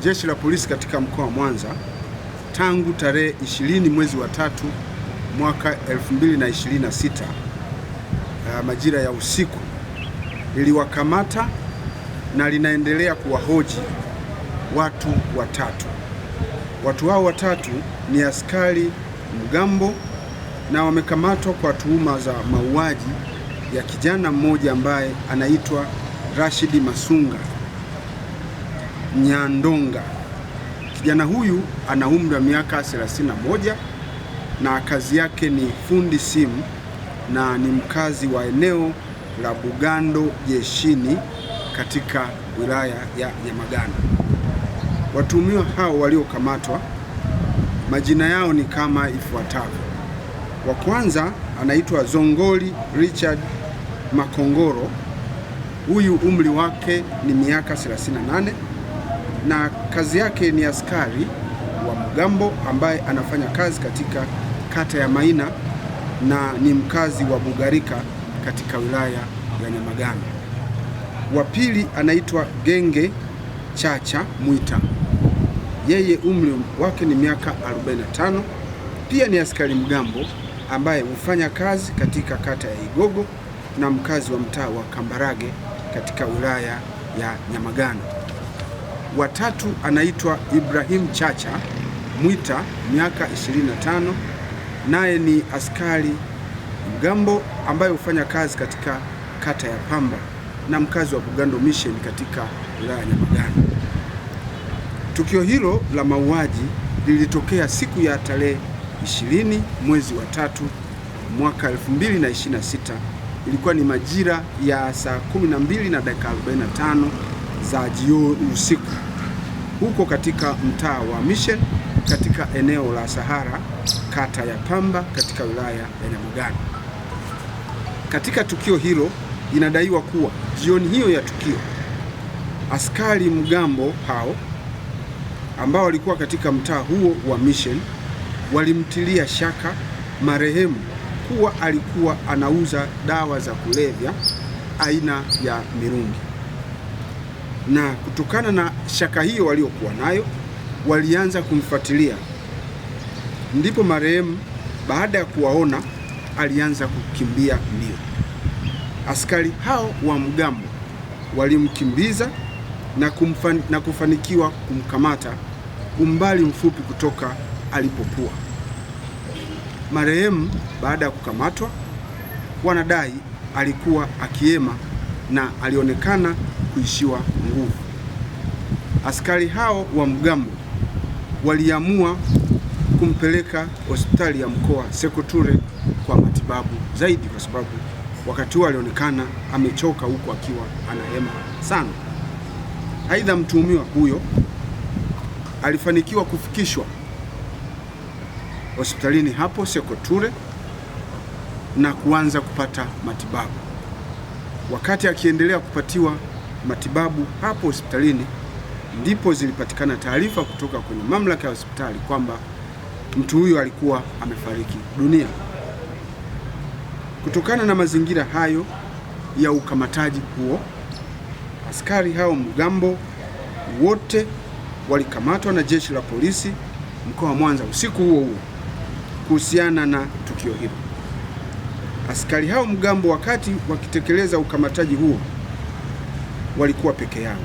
Jeshi la Polisi katika mkoa wa Mwanza tangu tarehe 20 mwezi wa 3 mwaka 2026 majira ya usiku liliwakamata na linaendelea kuwahoji watu watatu. Watu hao watatu ni askari mgambo na wamekamatwa kwa tuhuma za mauaji ya kijana mmoja ambaye anaitwa Rashidi Masunga Nyandonga. Kijana huyu ana umri wa miaka 31 na kazi yake ni fundi simu na ni mkazi wa eneo la Bugando Jeshini katika wilaya ya Nyamagana. Watuhumiwa hao waliokamatwa majina yao ni kama ifuatavyo. Wa kwanza anaitwa Zongoli Richard Makongoro. Huyu umri wake ni miaka 38 na kazi yake ni askari wa mgambo ambaye anafanya kazi katika kata ya Maina na ni mkazi wa Bugarika katika wilaya ya Nyamagana. Wa pili anaitwa Genge Chacha Mwita. Yeye umri wake ni miaka 45, pia ni askari mgambo ambaye hufanya kazi katika kata ya Igogo na mkazi wa mtaa wa Kambarage katika wilaya ya Nyamagana. Watatu anaitwa Ibrahim Chacha Mwita, miaka 25, naye ni askari mgambo ambaye hufanya kazi katika kata ya Pamba na mkazi wa Bugando Mission katika wilaya ya Nyamagana. Tukio hilo la mauaji lilitokea siku ya tarehe 20 mwezi wa 3 mwaka 2026. Ilikuwa ni majira ya saa 12:45 za jioni usiku, huko katika mtaa wa Mission katika eneo la Sahara kata ya Pamba katika wilaya ya Nyamagana. Katika tukio hilo inadaiwa kuwa jioni hiyo ya tukio askari mgambo hao ambao walikuwa katika mtaa huo wa Mission walimtilia shaka marehemu kuwa alikuwa anauza dawa za kulevya aina ya mirungi, na kutokana na shaka hiyo waliokuwa nayo walianza kumfuatilia. Ndipo marehemu baada ya kuwaona alianza kukimbia mbio. Askari hao wa mgambo walimkimbiza na kufanikiwa kumkamata umbali mfupi kutoka alipokuwa. Marehemu baada ya kukamatwa, wanadai alikuwa akiema na alionekana kuishiwa nguvu. Askari hao wa mgambo waliamua kumpeleka hospitali ya mkoa Sekoture kwa matibabu zaidi, kwa sababu wakati huo alionekana amechoka huku akiwa anahema sana. Aidha, mtuhumiwa huyo alifanikiwa kufikishwa hospitalini hapo Sekoture na kuanza kupata matibabu. Wakati akiendelea kupatiwa matibabu hapo hospitalini, ndipo zilipatikana taarifa kutoka kwenye mamlaka ya hospitali kwamba mtu huyo alikuwa amefariki dunia. Kutokana na mazingira hayo ya ukamataji huo, askari hao mgambo wote walikamatwa na Jeshi la Polisi mkoa wa Mwanza usiku huo huo. Kuhusiana na tukio hilo, askari hao mgambo wakati wakitekeleza ukamataji huo walikuwa peke yao,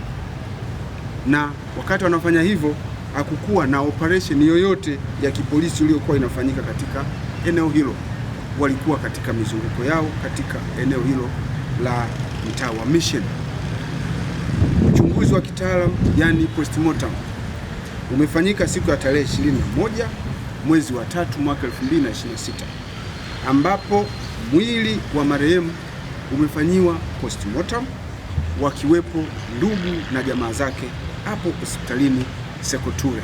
na wakati wanafanya hivyo hakukuwa na operation yoyote ya kipolisi iliyokuwa inafanyika katika eneo hilo. Walikuwa katika mizunguko yao katika eneo hilo la mtaa wa Mission. Uchunguzi wa kitaalamu yani postmortem umefanyika siku ya tarehe 21 mwezi wa 3 mwaka 2026, ambapo mwili wa marehemu umefanyiwa postmortem wakiwepo ndugu na jamaa zake hapo hospitalini Sekoture,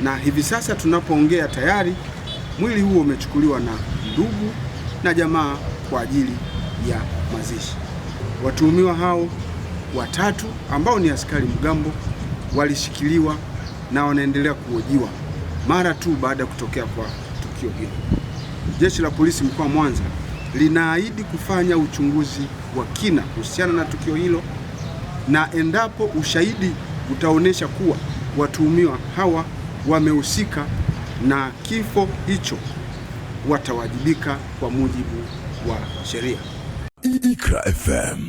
na hivi sasa tunapoongea tayari mwili huo umechukuliwa na ndugu na jamaa kwa ajili ya mazishi. Watuhumiwa hao watatu ambao ni askari mgambo walishikiliwa na wanaendelea kuhojiwa mara tu baada ya kutokea kwa tukio hilo. Jeshi la Polisi mkoa wa Mwanza linaahidi kufanya uchunguzi wa kina kuhusiana na tukio hilo, na endapo ushahidi utaonyesha kuwa watuhumiwa hawa wamehusika na kifo hicho, watawajibika kwa mujibu wa sheria. IKRA FM.